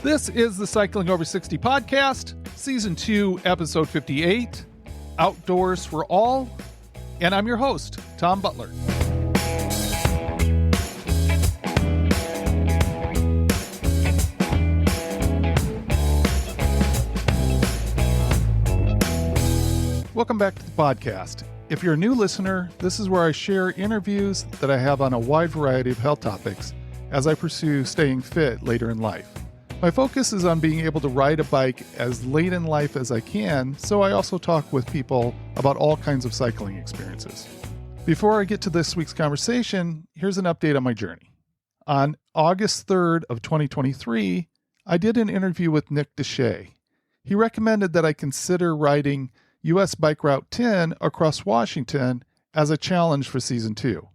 This is the Cycling Over 60 podcast, Season 2, Episode 58, Outdoors for All, and I'm your host, Tom Butler. Welcome back to the podcast. If you're a new listener, this is where I share interviews that I have on a wide variety of health topics as I pursue staying fit later in life. My focus is on being able to ride a bike as late in life as I can, so I also talk with people about all kinds of cycling experiences. Before I get to this week's conversation, here's an update on my journey. On August 3rd of 2023, I did an interview with Nick Deshay. He recommended that I consider riding U.S. Bike Route 10 across Washington as a challenge for Season 2.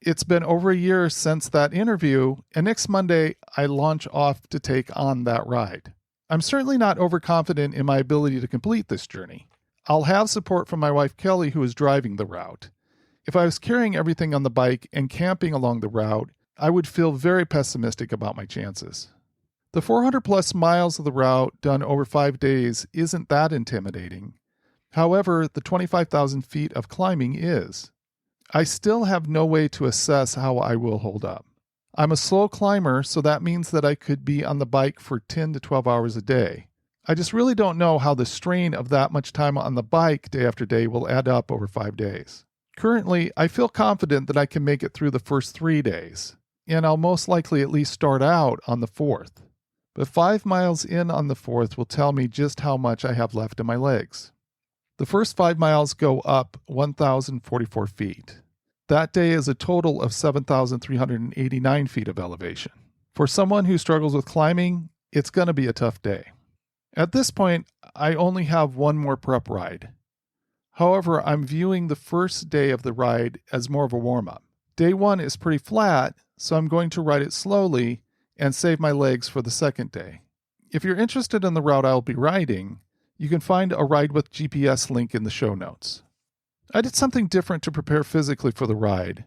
It's been over a year since that interview, and next Monday, I launch off to take on that ride. I'm certainly not overconfident in my ability to complete this journey. I'll have support from my wife Kelly, who is driving the route. If I was carrying everything on the bike and camping along the route, I would feel very pessimistic about my chances. The 400 plus miles of the route done over 5 days isn't that intimidating. However, the 25,000 feet of climbing is. I still have no way to assess how I will hold up. I'm a slow climber, so that means that I could be on the bike for 10 to 12 hours a day. I just really don't know how the strain of that much time on the bike day after day will add up over 5 days. Currently, I feel confident that I can make it through the first 3 days, and I'll most likely at least start out on the 4th. But 5 miles in on the 4th will tell me just how much I have left in my legs. The first 5 miles go up 1,044 feet. That day is a total of 7,389 feet of elevation. For someone who struggles with climbing, it's going to be a tough day. At this point, I only have one more prep ride. However, I'm viewing the first day of the ride as more of a warm-up. Day 1 is pretty flat, so I'm going to ride it slowly and save my legs for the second day. If you're interested in the route I'll be riding, you can find a Ride with GPS link in the show notes. I did something different to prepare physically for the ride.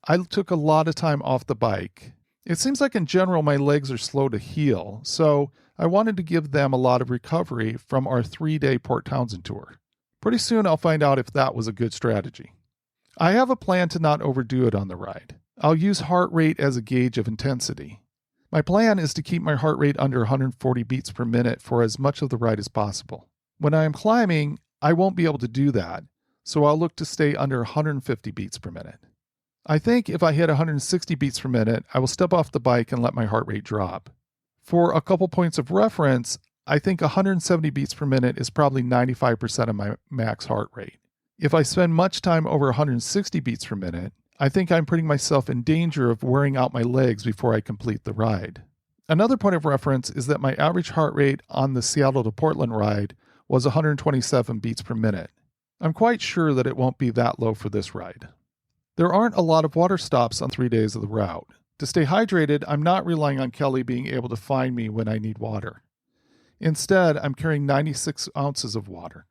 I took a lot of time off the bike. It seems like in general my legs are slow to heal, so I wanted to give them a lot of recovery from our 3-day Port Townsend tour. Pretty soon I'll find out if that was a good strategy. I have a plan to not overdo it on the ride. I'll use heart rate as a gauge of intensity. My plan is to keep my heart rate under 140 beats per minute for as much of the ride as possible. When I am climbing, I won't be able to do that, so I'll look to stay under 150 beats per minute. I think if I hit 160 beats per minute, I will step off the bike and let my heart rate drop. For a couple points of reference, I think 170 beats per minute is probably 95% of my max heart rate. If I spend much time over 160 beats per minute, I think I'm putting myself in danger of wearing out my legs before I complete the ride. Another point of reference is that my average heart rate on the Seattle to Portland ride was 127 beats per minute. I'm quite sure that it won't be that low for this ride. There aren't a lot of water stops on 3 days of the route. To stay hydrated, I'm not relying on Kelly being able to find me when I need water. Instead, I'm carrying 96 ounces of water.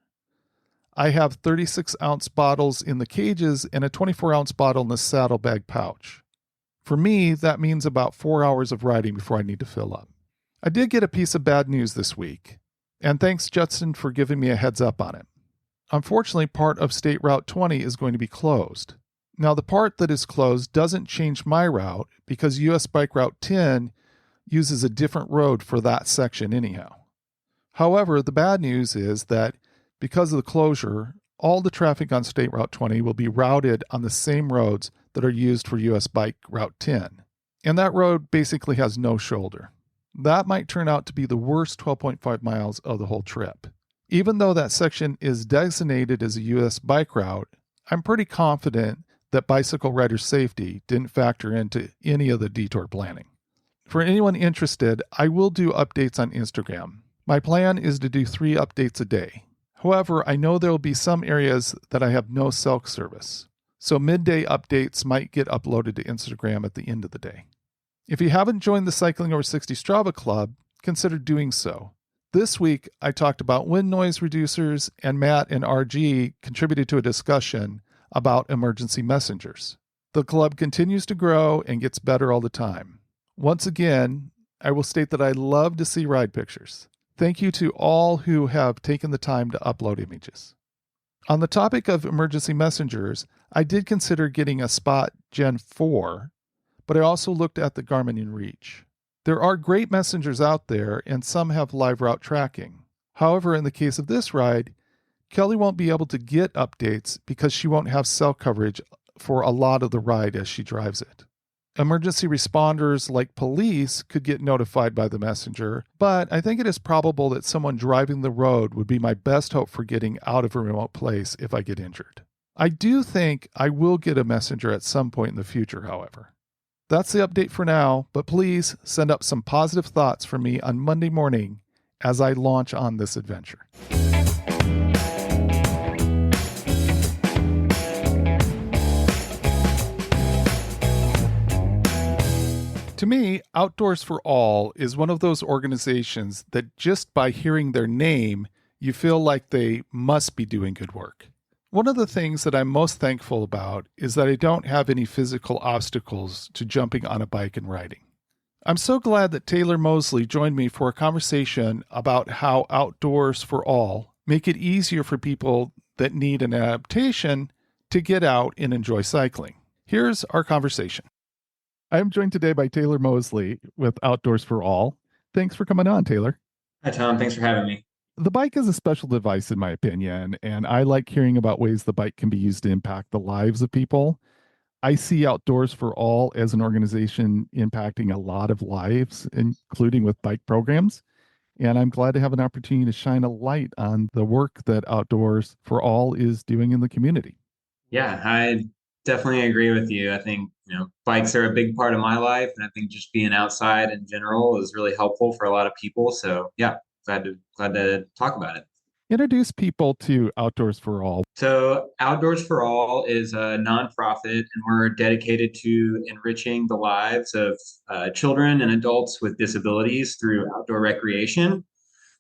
I have 36-ounce bottles in the cages and a 24-ounce bottle in the saddlebag pouch. For me, that means about 4 hours of riding before I need to fill up. I did get a piece of bad news this week, and thanks Judson for giving me a heads up on it. Unfortunately, part of State Route 20 is going to be closed. Now, the part that is closed doesn't change my route because U.S. Bike Route 10 uses a different road for that section anyhow. However, the bad news is that because of the closure, all the traffic on State Route 20 will be routed on the same roads that are used for U.S. Bike Route 10. And that road basically has no shoulder. That might turn out to be the worst 12.5 miles of the whole trip. Even though that section is designated as a U.S. bike route, I'm pretty confident that bicycle rider safety didn't factor into any of the detour planning. For anyone interested, I will do updates on Instagram. My plan is to do 3 updates a day. However, I know there will be some areas that I have no cell service, so midday updates might get uploaded to Instagram at the end of the day. If you haven't joined the Cycling Over 60 Strava Club, consider doing so. This week, I talked about wind noise reducers, and Matt and RG contributed to a discussion about emergency messengers. The club continues to grow and gets better all the time. Once again, I will state that I love to see ride pictures. Thank you to all who have taken the time to upload images. On the topic of emergency messengers, I did consider getting a Spot Gen 4, but I also looked at the Garmin InReach. There are great messengers out there, and some have live route tracking. However, in the case of this ride, Kelly won't be able to get updates because she won't have cell coverage for a lot of the ride as she drives it. Emergency responders like police could get notified by the messenger, but I think it is probable that someone driving the road would be my best hope for getting out of a remote place if I get injured. I do think I will get a messenger at some point in the future, however. That's the update for now, but please send up some positive thoughts for me on Monday morning as I launch on this adventure. To me, Outdoors for All is one of those organizations that just by hearing their name, you feel like they must be doing good work. One of the things that I'm most thankful about is that I don't have any physical obstacles to jumping on a bike and riding. I'm so glad that Taylor Moseley joined me for a conversation about how Outdoors for All make it easier for people that need an adaptation to get out and enjoy cycling. Here's our conversation. I am joined today by Taylor Moseley with Outdoors for All. Thanks for coming on, Taylor. Hi, Tom. Thanks for having me. The bike is a special device, in my opinion, and I like hearing about ways the bike can be used to impact the lives of people. I see Outdoors for All as an organization impacting a lot of lives, including with bike programs. And I'm glad to have an opportunity to shine a light on the work that Outdoors for All is doing in the community. Yeah, I definitely agree with you. I think, bikes are a big part of my life, and I think just being outside in general is really helpful for a lot of people. So, yeah, glad to talk about it. Introduce people to Outdoors for All. So, Outdoors for All is a nonprofit, and we're dedicated to enriching the lives of children and adults with disabilities through outdoor recreation.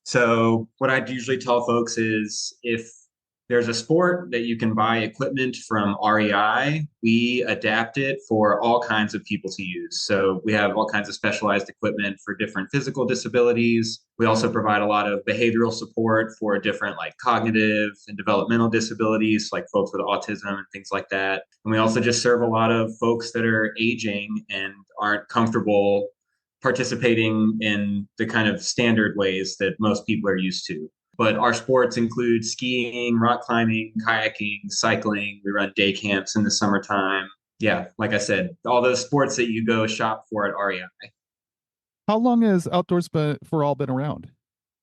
So, what I'd usually tell folks is if there's a sport that you can buy equipment from REI, we adapt it for all kinds of people to use. So, we have all kinds of specialized equipment for different physical disabilities. We also provide a lot of behavioral support for different, like, cognitive and developmental disabilities, like folks with autism and things like that. And we also just serve a lot of folks that are aging and aren't comfortable participating in the kind of standard ways that most people are used to. But our sports include skiing, rock climbing, kayaking, cycling. We run day camps in the summertime. Yeah, like I said, all those sports that you go shop for at REI. How long has Outdoors for All been around?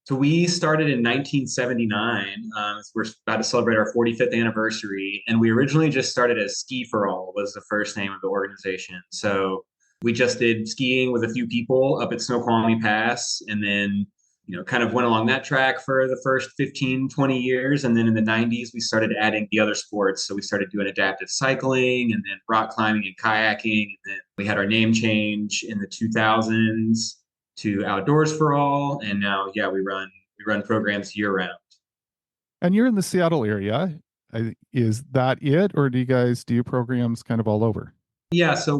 So we started in 1979. We're about to celebrate our 45th anniversary. And we originally just started as Ski for All was the first name of the organization. So we just did skiing with a few people up at Snoqualmie Pass, and then kind of went along that track for the first 15, 20 years. And then in the 90s, we started adding the other sports. So we started doing adaptive cycling and then rock climbing and kayaking. And then we had our name change in the 2000s to Outdoors for All. And now, yeah, we run programs year round. And you're in the Seattle area. Is that it? Or do you guys do programs kind of all over? Yeah, so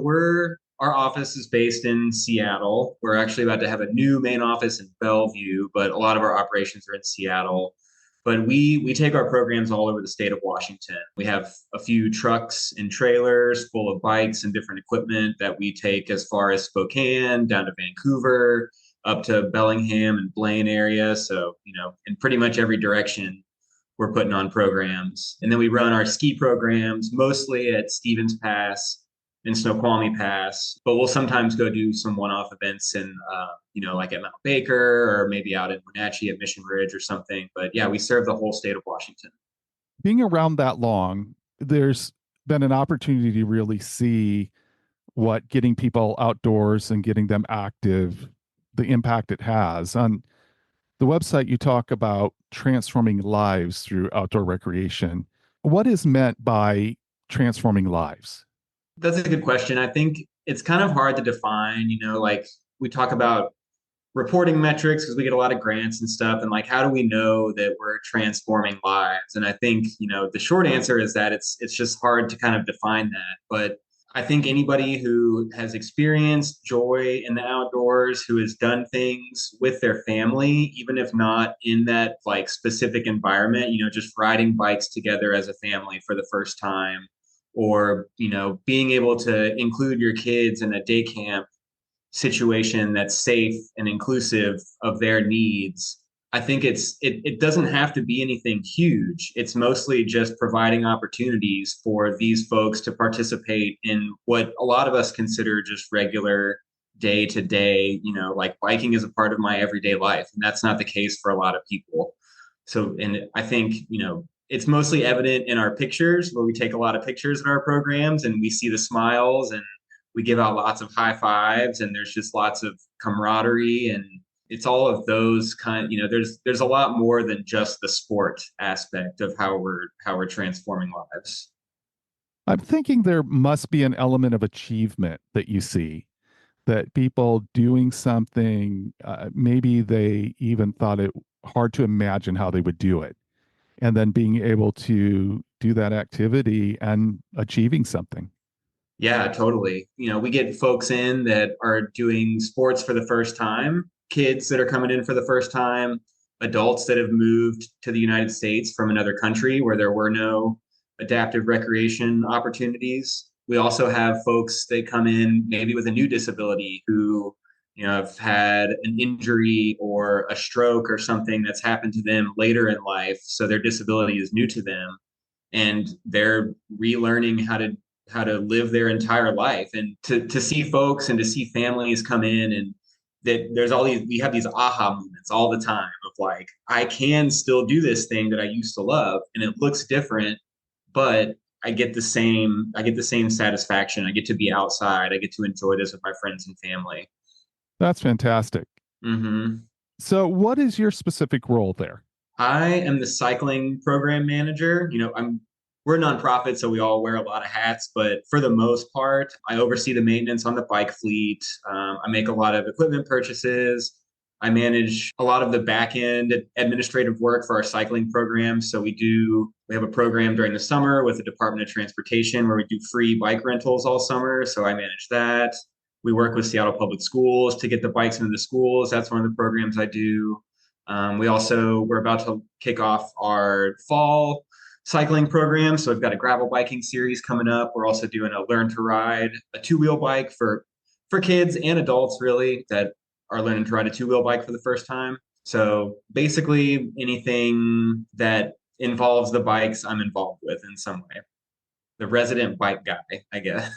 our office is based in Seattle. We're actually about to have a new main office in Bellevue, but a lot of our operations are in Seattle. But we take our programs all over the state of Washington. We have a few trucks and trailers full of bikes and different equipment that we take as far as Spokane, down to Vancouver, up to Bellingham and Blaine area. So, in pretty much every direction, we're putting on programs. And then we run our ski programs mostly at Stevens Pass in Snoqualmie Pass, but we'll sometimes go do some one-off events in, like at Mount Baker or maybe out in Wenatchee at Mission Ridge or something. But yeah, we serve the whole state of Washington. Being around that long, there's been an opportunity to really see what getting people outdoors and getting them active, the impact it has. On the website, you talk about transforming lives through outdoor recreation. What is meant by transforming lives? That's a good question. I think it's kind of hard to define, like we talk about reporting metrics because we get a lot of grants and stuff. And like, how do we know that we're transforming lives? And I think, the short answer is that it's just hard to kind of define that. But I think anybody who has experienced joy in the outdoors, who has done things with their family, even if not in that like specific environment, just riding bikes together as a family for the first time, or, being able to include your kids in a day camp situation that's safe and inclusive of their needs. I think it doesn't have to be anything huge. It's mostly just providing opportunities for these folks to participate in what a lot of us consider just regular day to day, like biking is a part of my everyday life. And that's not the case for a lot of people. So, and I think, it's mostly evident in our pictures where we take a lot of pictures in our programs and we see the smiles and we give out lots of high fives and there's just lots of camaraderie, and it's all of those there's a lot more than just the sport aspect of how we're transforming lives. I'm thinking there must be an element of achievement that you see, that people doing something, maybe they even thought it hard to imagine how they would do it, and then being able to do that activity and achieving something. Yeah, totally. We get folks in that are doing sports for the first time, kids that are coming in for the first time, adults that have moved to the United States from another country where there were no adaptive recreation opportunities. We also have folks that come in maybe with a new disability who, have had an injury or a stroke or something that's happened to them later in life. So their disability is new to them and they're relearning how to live their entire life, and to see folks and to see families come in, and that there's all these we have these aha moments all the time of like, I can still do this thing that I used to love and it looks different, but I get the same satisfaction. I get to be outside. I get to enjoy this with my friends and family. That's fantastic. Hmm. So, what is your specific role there? I am the cycling program manager. We're a nonprofit, so we all wear a lot of hats, but for the most part, I oversee the maintenance on the bike fleet. I make a lot of equipment purchases. I manage a lot of the back end administrative work for our cycling program. So we have a program during the summer with the Department of Transportation where we do free bike rentals all summer. So I manage that. We work with Seattle Public Schools to get the bikes into the schools. That's one of the programs I do. We're about to kick off our fall cycling program. So we've got a gravel biking series coming up. We're also doing a learn to ride a two-wheel bike for kids and adults really that are learning to ride a two-wheel bike for the first time. So basically anything that involves the bikes I'm involved with in some way. The resident bike guy, I guess.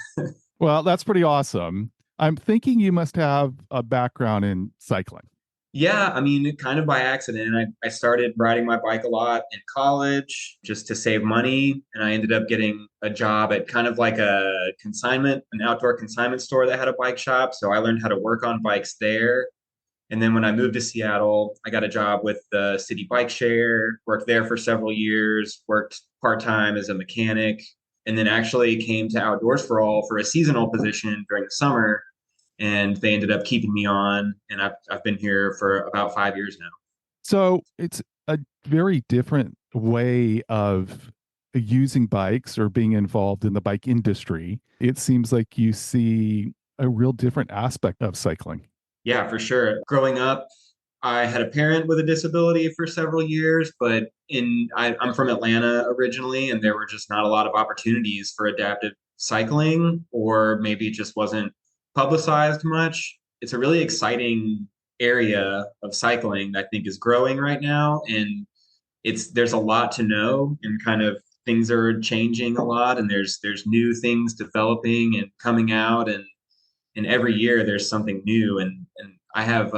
Well, that's pretty awesome. I'm thinking you must have a background in cycling. Yeah, I mean, kind of by accident. I started riding my bike a lot in college just to save money. And I ended up getting a job at kind of like an outdoor consignment store that had a bike shop. So I learned how to work on bikes there. And then when I moved to Seattle, I got a job with the city bike share, worked there for several years, worked part-time as a mechanic, and then actually came to Outdoors for All for a seasonal position during the summer, and they ended up keeping me on, and I've been here for about 5 years now. So, it's a very different way of using bikes or being involved in the bike industry. It seems like you see a real different aspect of cycling. Yeah, for sure. Growing up, I had a parent with a disability for several years, but I'm from Atlanta originally, and there were just not a lot of opportunities for adaptive cycling, or maybe it just wasn't publicized much. It's a really exciting area of cycling that I think is growing right now, and there's a lot to know, and kind of things are changing a lot, and there's new things developing and coming out, and every year there's something new, and I have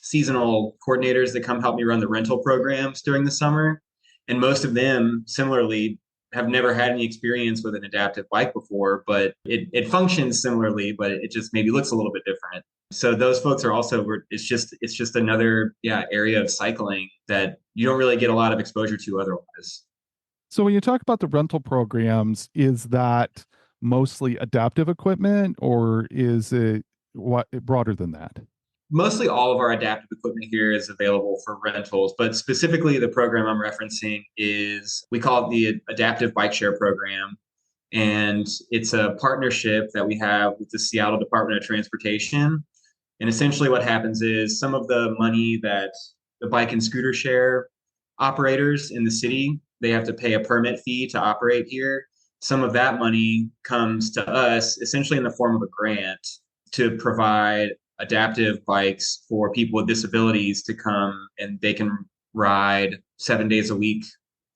seasonal coordinators that come help me run the rental programs during the summer, and most of them similarly have never had any experience with an adaptive bike before, but it functions similarly, but it just maybe looks a little bit different. So those folks are also, it's just another, yeah, area of cycling that you don't really get a lot of exposure to otherwise. So, when you talk about the rental programs, is that mostly adaptive equipment or is it what broader than that? Mostly all of our adaptive equipment here is available for rentals, but specifically the program I'm referencing is, we call it the Adaptive Bike Share Program. And it's a partnership that we have with the Seattle Department of Transportation. And essentially, what happens is some of the money that the bike and scooter share operators in the city, they have to pay a permit fee to operate here. Some of that money comes to us essentially in the form of a grant to provide adaptive bikes for people with disabilities to come and they can ride 7 days a week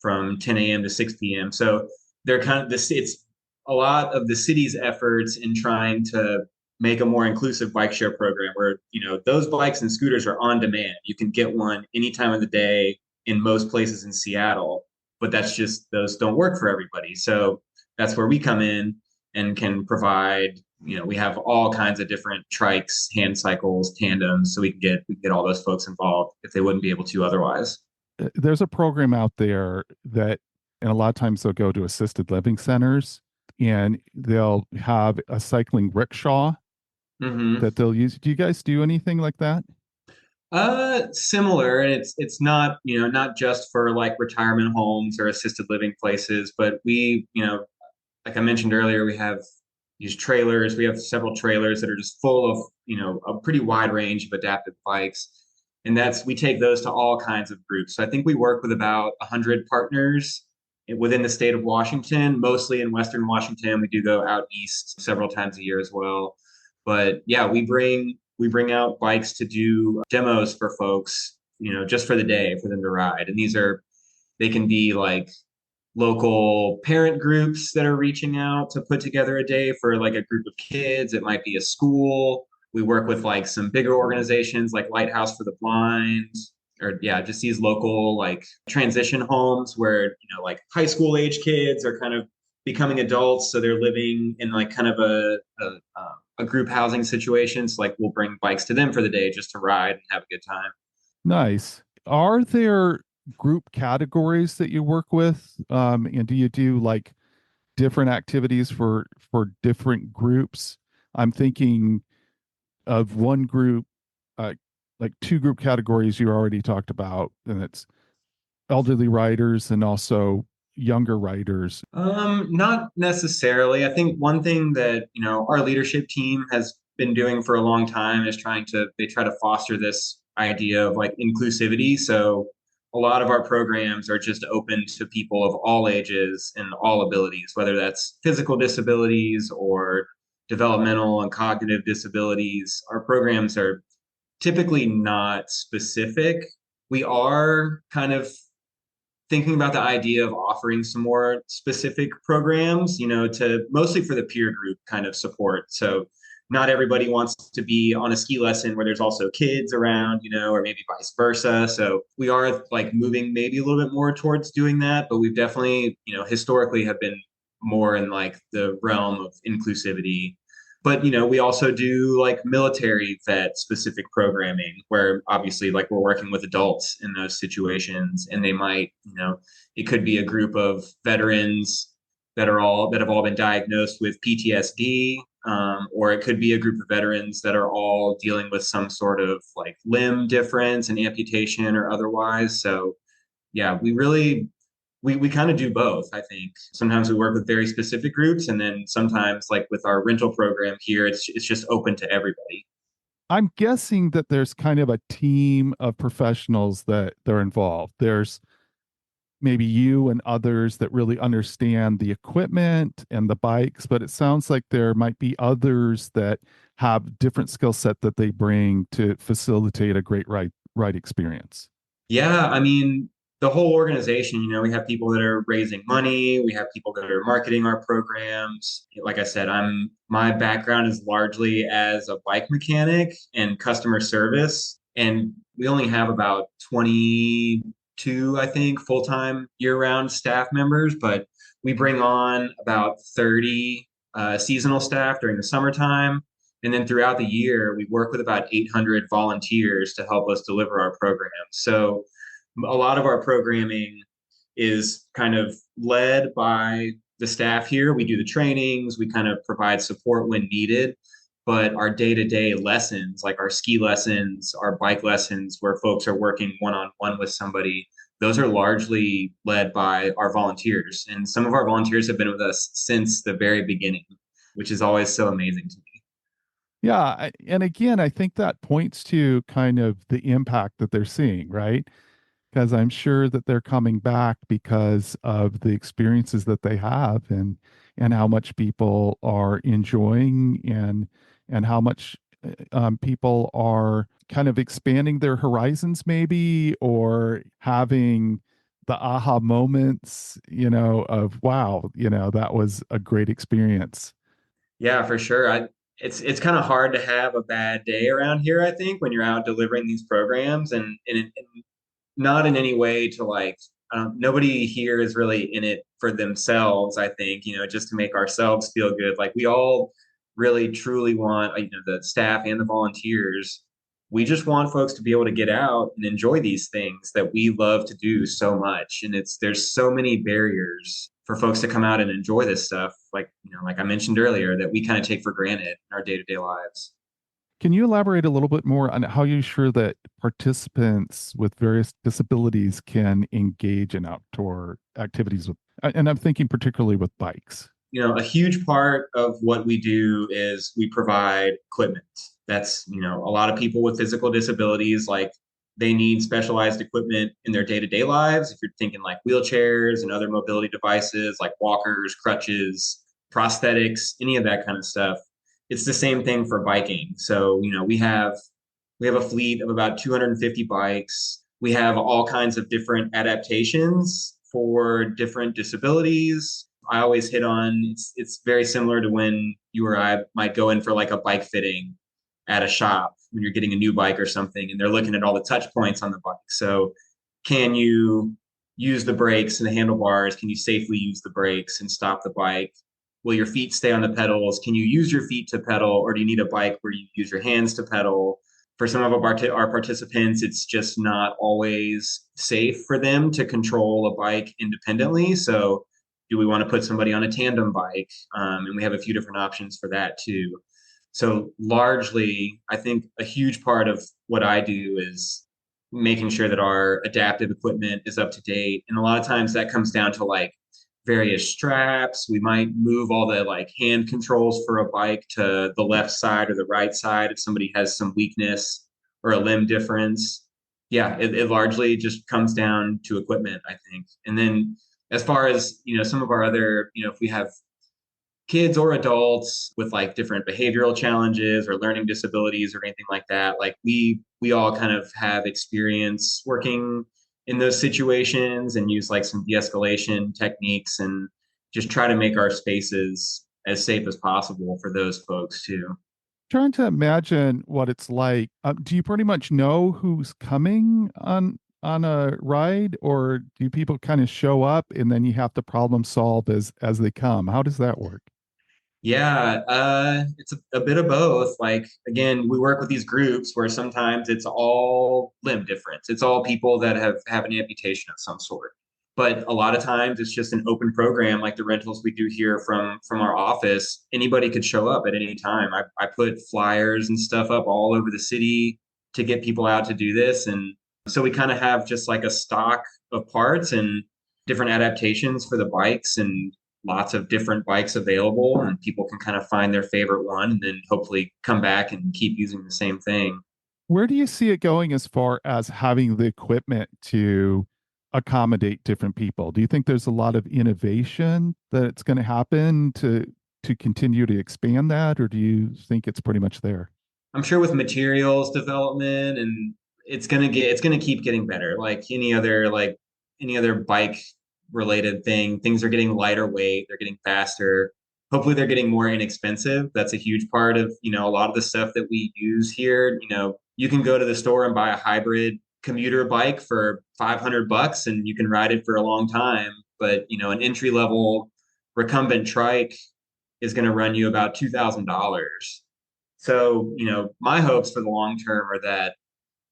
from 10 a.m. to 6 p.m. So they're kind of this, it's a lot of the city's efforts in trying to make a more inclusive bike share program where, those bikes and scooters are on demand. You can get one any time of the day in most places in Seattle, but those don't work for everybody. So that's where we come in and can provide, we have all kinds of different trikes, hand cycles, tandems, so we can get all those folks involved if they wouldn't be able to otherwise. There's a program out there that, and a lot of times they'll go to assisted living centers and they'll have a cycling rickshaw Mm-hmm. that they'll use. Do you guys do anything like that? Similar, and it's not, not just for like retirement homes or assisted living places, but like I mentioned earlier, we have these trailers. We have several trailers that are just full of, a pretty wide range of adaptive bikes. And we take those to all kinds of groups. So I think we work with about 100 partners within the state of Washington, mostly in Western Washington. We do go out east several times a year as well. But yeah, we bring out bikes to do demos for folks, just for the day for them to ride. And they can be like local parent groups that are reaching out to put together a day for like a group of kids. It might be a school. We work with like some bigger organizations like Lighthouse for the Blind, or yeah, just these local like transition homes where, like high school age kids are kind of becoming adults. So they're living in like kind of a group housing situation. So like we'll bring bikes to them for the day just to ride and have a good time. Nice. Are there group categories that you work with? And do you do like different activities for different groups? I'm thinking of one group, uh, like two group categories you already talked about, and it's elderly riders and also younger riders. Not necessarily. I think one thing that, our leadership team has been doing for a long time is they try to foster this idea of like inclusivity. So a lot of our programs are just open to people of all ages and all abilities, whether that's physical disabilities or developmental and cognitive disabilities. Our programs are typically not specific. We are kind of thinking about the idea of offering some more specific programs, to mostly for the peer group kind of support. So not everybody wants to be on a ski lesson where there's also kids around, or maybe vice versa. So we are like moving maybe a little bit more towards doing that, but we've definitely, historically have been more in like the realm of inclusivity. But we also do like military vet specific programming where obviously like we're working with adults in those situations, and they might, it could be a group of veterans that have all been diagnosed with PTSD, or it could be a group of veterans that are all dealing with some sort of like limb difference and amputation or otherwise. So yeah, we kind of do both. I think sometimes we work with very specific groups, and then sometimes like with our rental program here, it's just open to everybody. I'm guessing that there's kind of a team of professionals that they're involved. There's maybe you and others that really understand the equipment and the bikes, but it sounds like there might be others that have different skill set that they bring to facilitate a great ride experience. Yeah, I mean, the whole organization, we have people that are raising money, we have people that are marketing our programs. Like I said, my background is largely as a bike mechanic and customer service, and we only have about 22, I think, full-time year-round staff members, but we bring on about 30 seasonal staff during the summertime. And then throughout the year, we work with about 800 volunteers to help us deliver our programs. So a lot of our programming is kind of led by the staff here. We do the trainings, we kind of provide support when needed. But our day to day lessons, like our ski lessons, our bike lessons, where folks are working one on one with somebody, those are largely led by our volunteers. And some of our volunteers have been with us since the very beginning, which is always so amazing to me. Yeah, and again, I think that points to kind of the impact that they're seeing, right? Because I'm sure that they're coming back because of the experiences that they have and how much people are enjoying and how much people are kind of expanding their horizons maybe or having the aha moments, of wow, that was a great experience. Yeah, for sure. It's kind of hard to have a bad day around here, I think, when you're out delivering these programs and not in any way to like nobody here is really in it for themselves. I think, just to make ourselves feel good. Like we all really truly want, the staff and the volunteers, we just want folks to be able to get out and enjoy these things that we love to do so much. And there's so many barriers for folks to come out and enjoy this stuff, like, like I mentioned earlier, that we kind of take for granted in our day-to-day lives. Can you elaborate a little bit more on how you ensure that participants with various disabilities can engage in outdoor activities and I'm thinking particularly with bikes. A huge part of what we do is we provide equipment. That's, a lot of people with physical disabilities, like they need specialized equipment in their day-to-day lives. If you're thinking like wheelchairs and other mobility devices like walkers, crutches, prosthetics, any of that kind of stuff. It's the same thing for biking. So, we have a fleet of about 250 bikes. We have all kinds of different adaptations for different disabilities. I always hit on it's very similar to when you or I might go in for like a bike fitting at a shop when you're getting a new bike or something and they're looking at all the touch points on the bike. So can you use the brakes and the handlebars? Can you safely use the brakes and stop the bike? Will your feet stay on the pedals? Can you use your feet to pedal, or do you need a bike where you use your hands to pedal? For some of our participants, it's just not always safe for them to control a bike independently. So do we want to put somebody on a tandem bike? And we have a few different options for that too. So largely, I think a huge part of what I do is making sure that our adaptive equipment is up to date. And a lot of times that comes down to like various straps. We might move all the like hand controls for a bike to the left side or the right side if somebody has some weakness or a limb difference. Yeah, it largely just comes down to equipment, I think. And then as far as, some of our other, if we have kids or adults with like different behavioral challenges or learning disabilities or anything like that, like we all kind of have experience working in those situations and use like some de-escalation techniques and just try to make our spaces as safe as possible for those folks too. Trying to imagine what it's like. Do you pretty much know who's coming on a ride, or do people kind of show up and then you have to problem solve as they come? How does that work? Yeah, it's a bit of both. Like, again, we work with these groups where sometimes it's all limb difference. It's all people that have an amputation of some sort. But a lot of times it's just an open program like the rentals we do here from our office. Anybody could show up at any time. I put flyers and stuff up all over the city to get people out to do this. And so we kind of have just like a stock of parts and different adaptations for the bikes and lots of different bikes available, and people can kind of find their favorite one and then hopefully come back and keep using the same thing. Where do you see it going as far as having the equipment to accommodate different people? Do you think there's a lot of innovation that's going to happen to continue to expand that, or do you think it's pretty much there? I'm sure with materials development and it's gonna keep getting better. Like any other bike related thing, things are getting lighter weight, they're getting faster. Hopefully they're getting more inexpensive. That's a huge part of, a lot of the stuff that we use here. You can go to the store and buy a hybrid commuter bike for $500 and you can ride it for a long time. But, an entry level recumbent trike is going to run you about $2,000. So, my hopes for the long term are that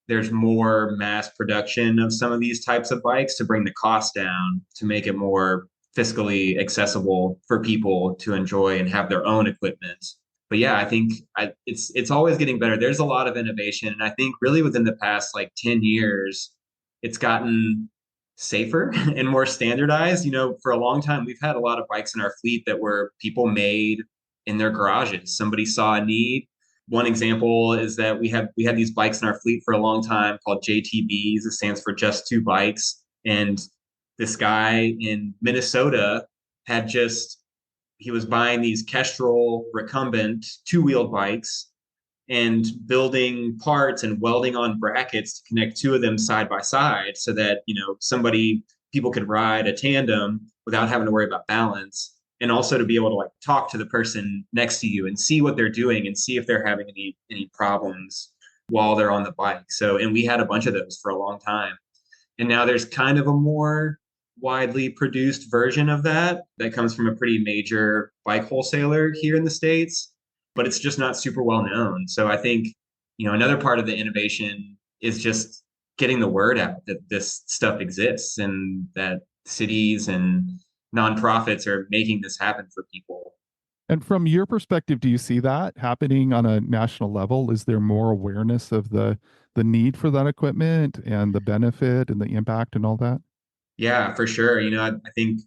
there's more mass production of some of these types of bikes to bring the cost down, to make it more fiscally accessible for people to enjoy and have their own equipment. But yeah, I think it's always getting better. There's a lot of innovation, and I think really within the past like 10 years, it's gotten safer and more standardized. For a long time, we've had a lot of bikes in our fleet that were people made in their garages. Somebody saw a need. One example is that we had these bikes in our fleet for a long time called JTBs. It stands for Just Two Bikes. And this guy in Minnesota had just he was buying these Kestrel recumbent two-wheeled bikes and building parts and welding on brackets to connect two of them side by side so that people could ride a tandem without having to worry about balance, and also to be able to like talk to the person next to you and see what they're doing and see if they're having any problems while they're on the bike. So, and we had a bunch of those for a long time, and now there's kind of a more widely produced version of that comes from a pretty major bike wholesaler here in the States, but it's just not super well known. So I think, another part of the innovation is just getting the word out that this stuff exists and that cities and nonprofits are making this happen for people. And from your perspective, do you see that happening on a national level? Is there more awareness of the need for that equipment and the benefit and the impact and all that? Yeah, for sure. I think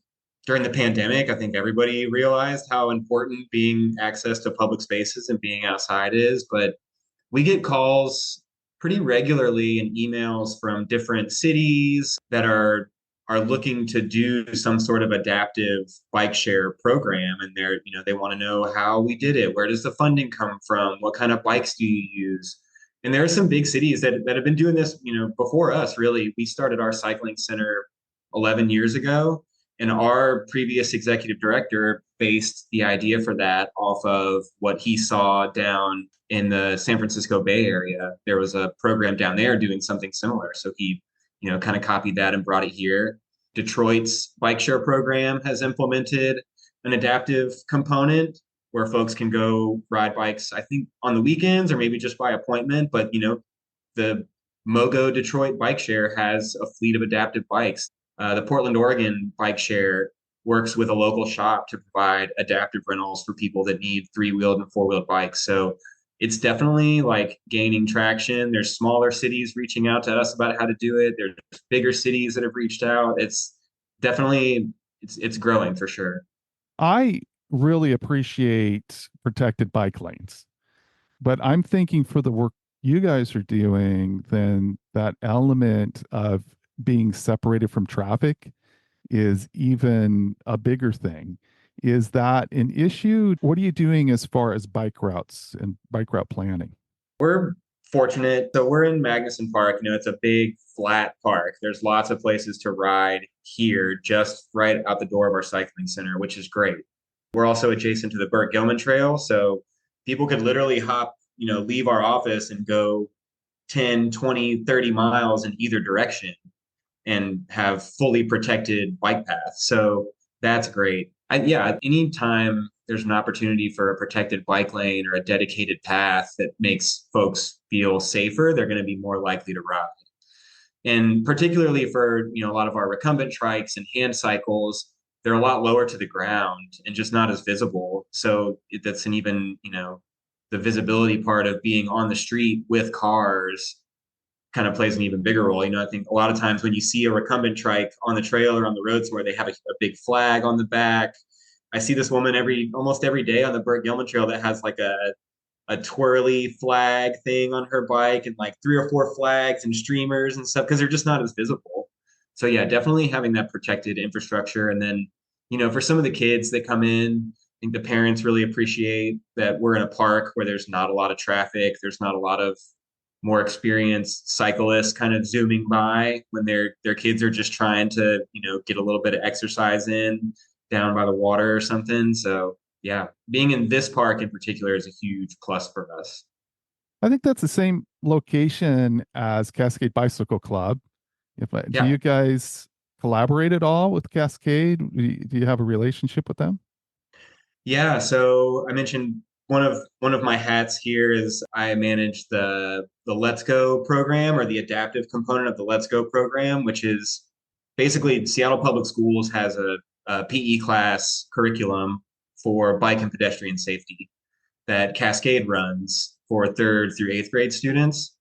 during the pandemic, I think everybody realized how important being access to public spaces and being outside is. But we get calls pretty regularly and emails from different cities that are looking to do some sort of adaptive bike share program. And they want to know how we did it. Where does the funding come from? What kind of bikes do you use? And there are some big cities that have been doing this, before us, really. We started our cycling center 11 years ago. And our previous executive director based the idea for that off of what he saw down in the San Francisco Bay Area. There was a program down there doing something similar. So he, kind of copied that and brought it here. Detroit's bike share program has implemented an adaptive component where folks can go ride bikes, I think on the weekends or maybe just by appointment. But, the Mogo Detroit bike share has a fleet of adaptive bikes. The Portland, Oregon bike share works with a local shop to provide adaptive rentals for people that need three-wheeled and four-wheeled bikes. So it's definitely like gaining traction. There's smaller cities reaching out to us about how to do it. There's bigger cities that have reached out. It's definitely it's growing for sure. I really appreciate protected bike lanes, but I'm thinking for the work you guys are doing, then that element of being separated from traffic is even a bigger thing. Is that an issue? What are you doing as far as bike routes and bike route planning? We're fortunate. So we're in Magnuson Park. It's a big flat park. There's lots of places to ride here just right out the door of our cycling center, which is great. We're also adjacent to the Burt Gilman Trail. So people could literally hop, leave our office and go 10, 20, 30 miles in either direction and have fully protected bike paths. So that's great. Yeah, anytime there's an opportunity for a protected bike lane or a dedicated path that makes folks feel safer, they're going to be more likely to ride. And particularly for, a lot of our recumbent trikes and hand cycles, they're a lot lower to the ground and just not as visible. So that's an even, the visibility part of being on the street with cars kind of plays an even bigger role. I think a lot of times when you see a recumbent trike on the trail or on the roads where they have a big flag on the back, I see this woman almost every day on the Burt Gilman Trail that has like a twirly flag thing on her bike and like 3 or 4 flags and streamers and stuff because they're just not as visible. So yeah, definitely having that protected infrastructure. And then, for some of the kids that come in, I think the parents really appreciate that we're in a park where there's not a lot of traffic. There's not a lot of more experienced cyclists kind of zooming by when their kids are just trying to, get a little bit of exercise in down by the water or something. So yeah, being in this park in particular is a huge plus for us. I think that's the same location as Cascade Bicycle Club. Do Yeah. you guys collaborate at all with Cascade? Do you have a relationship with them? Yeah, so I mentioned one of my hats here is I manage the Let's Go program or the adaptive component of the Let's Go program, which is basically Seattle Public Schools has a PE class curriculum for bike and pedestrian safety that Cascade runs for third through eighth grade students.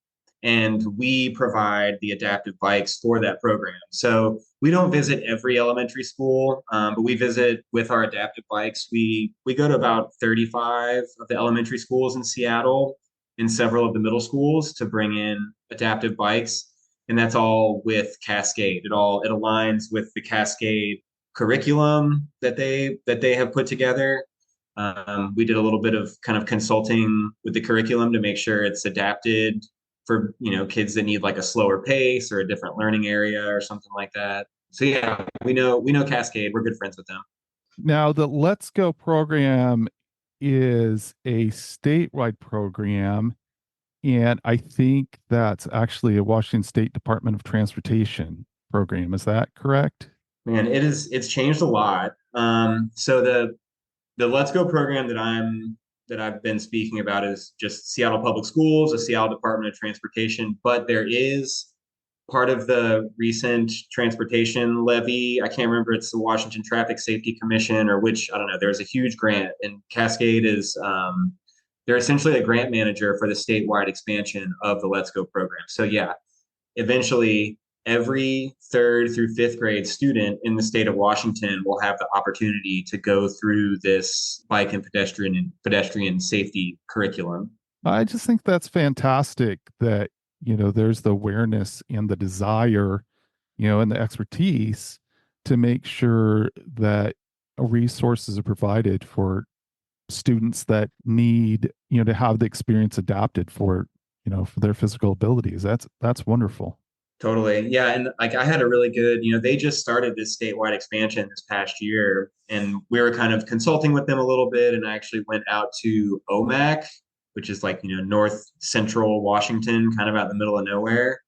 and we provide the adaptive bikes for that program. So we don't visit every elementary school, but we visit with our adaptive bikes. We go to about 35 of the elementary schools in Seattle and several of the middle schools to bring in adaptive bikes, and that's all with Cascade. It aligns with the Cascade curriculum that they have put together. We did a little bit of kind of consulting with the curriculum to make sure it's adapted for kids that need like a slower pace or a different learning area or something like that. So yeah, we know Cascade. We're good friends with them. Now, the Let's Go program is a statewide program, and I think that's actually a Washington State Department of Transportation program. Is that correct? Man, it's changed a lot. So the Let's Go program that I've been speaking about is just Seattle Public Schools, the Seattle Department of Transportation, but there is part of the recent transportation levy. I can't remember, it's the Washington Traffic Safety Commission or which, I don't know. There's a huge grant, and Cascade is they're essentially a grant manager for the statewide expansion of the Let's Go program. So yeah, eventually every third through fifth grade student in the state of Washington will have the opportunity to go through this bike and pedestrian safety curriculum. I just think that's fantastic that, there's the awareness and the desire, and the expertise to make sure that resources are provided for students that need, to have the experience adapted for, for their physical abilities. That's wonderful. Totally. Yeah. And like I had a really good, they just started this statewide expansion this past year, and we were kind of consulting with them a little bit. And I actually went out to OMAC, which is like, north central Washington, kind of out in the middle of nowhere.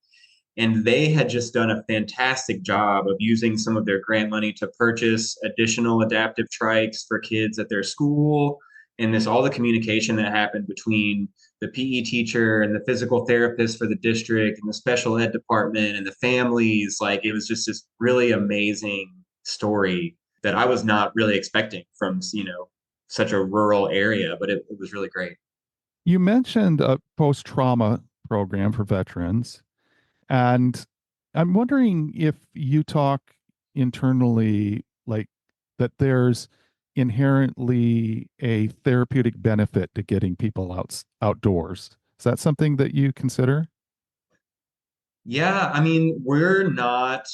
And they had just done a fantastic job of using some of their grant money to purchase additional adaptive trikes for kids at their school. And this, all the communication that happened between the PE teacher and the physical therapist for the district and the special ed department and the families, like it was just this really amazing story that I was not really expecting from, such a rural area, but it was really great. You mentioned a post trauma program for veterans. And I'm wondering if you talk internally, like that there's inherently a therapeutic benefit to getting people outdoors. Is that something that you consider? Yeah, I mean, we're not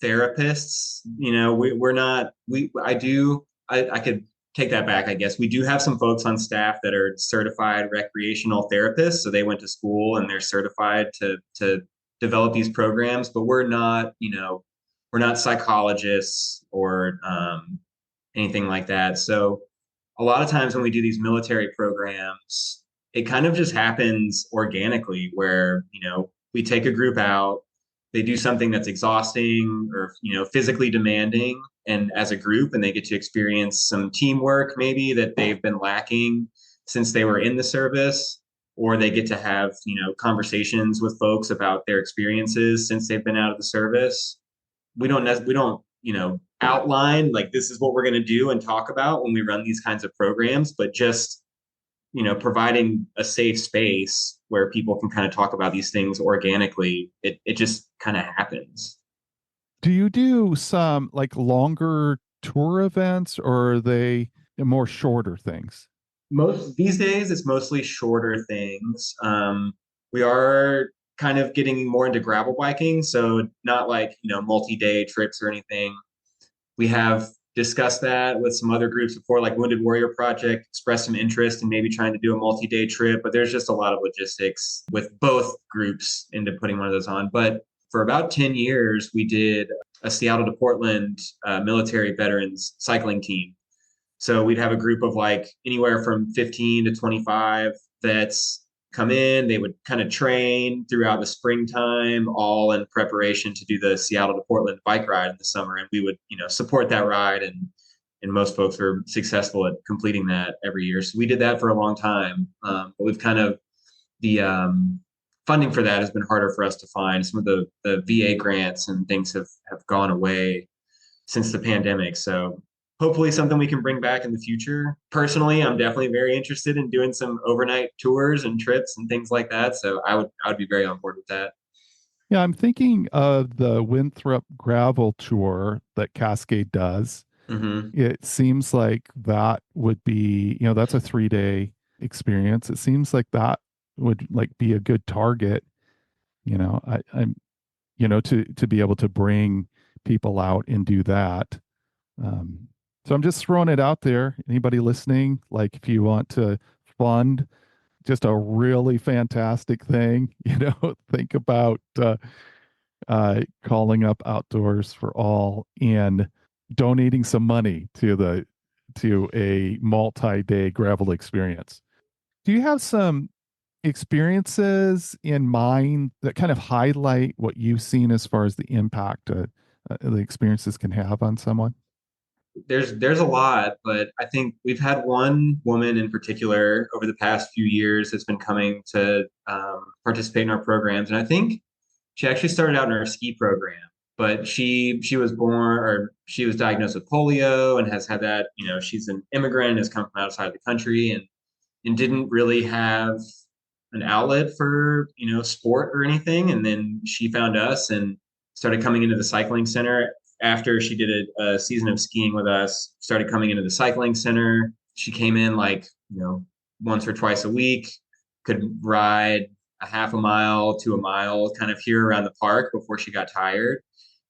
therapists, we're not, I could take that back, I guess. We do have some folks on staff that are certified recreational therapists. So they went to school and they're certified to develop these programs, but we're not psychologists or anything like that. So a lot of times when we do these military programs, it kind of just happens organically where, we take a group out, they do something that's exhausting or, physically demanding and as a group, and they get to experience some teamwork maybe that they've been lacking since they were in the service, or they get to have, conversations with folks about their experiences since they've been out of the service. We don't outline like this is what we're going to do and talk about when we run these kinds of programs, but just providing a safe space where people can kind of talk about these things organically, it just kind of happens. Do you do some like longer tour events, or are they more shorter things? Most these days it's mostly shorter things. We are kind of getting more into gravel biking, so not like multi-day trips or anything. We have discussed that with some other groups before, like Wounded Warrior Project expressed some interest in maybe trying to do a multi-day trip, but there's just a lot of logistics with both groups into putting one of those on. But for about 10 years, we did a Seattle to Portland military veterans cycling team. So we'd have a group of like anywhere from 15 to 25 vets come in. They would kind of train throughout the springtime, all in preparation to do the Seattle to Portland bike ride in the summer. And we would, support that ride. And most folks were successful at completing that every year. So we did that for a long time. But we've kind of, the funding for that has been harder for us to find. Some of the VA grants and things have gone away since the pandemic. So hopefully something we can bring back in the future. Personally, I'm definitely very interested in doing some overnight tours and trips and things like that. So I would be very on board with that. Yeah, I'm thinking of the Winthrop Gravel Tour that Cascade does. Hmm. It seems like that would be, that's a 3 day experience. It seems like that would like be a good target, I'm, to be able to bring people out and do that. Um, so I'm just throwing it out there. Anybody listening, like if you want to fund just a really fantastic thing, think about calling up Outdoors for All and donating some money to a multi-day gravel experience. Do you have some experiences in mind that kind of highlight what you've seen as far as the impact the experiences can have on someone? There's a lot, but I think we've had one woman in particular over the past few years that's been coming to participate in our programs, and I think she actually started out in our ski program, but she was born or she was diagnosed with polio and has had that. She's an immigrant and has come from outside the country and didn't really have an outlet for sport or anything. And then she found us and started coming into the cycling center after she did a season of skiing with us. Started coming into the cycling center. She came in like once or twice a week, could ride a half a mile to a mile kind of here around the park before she got tired.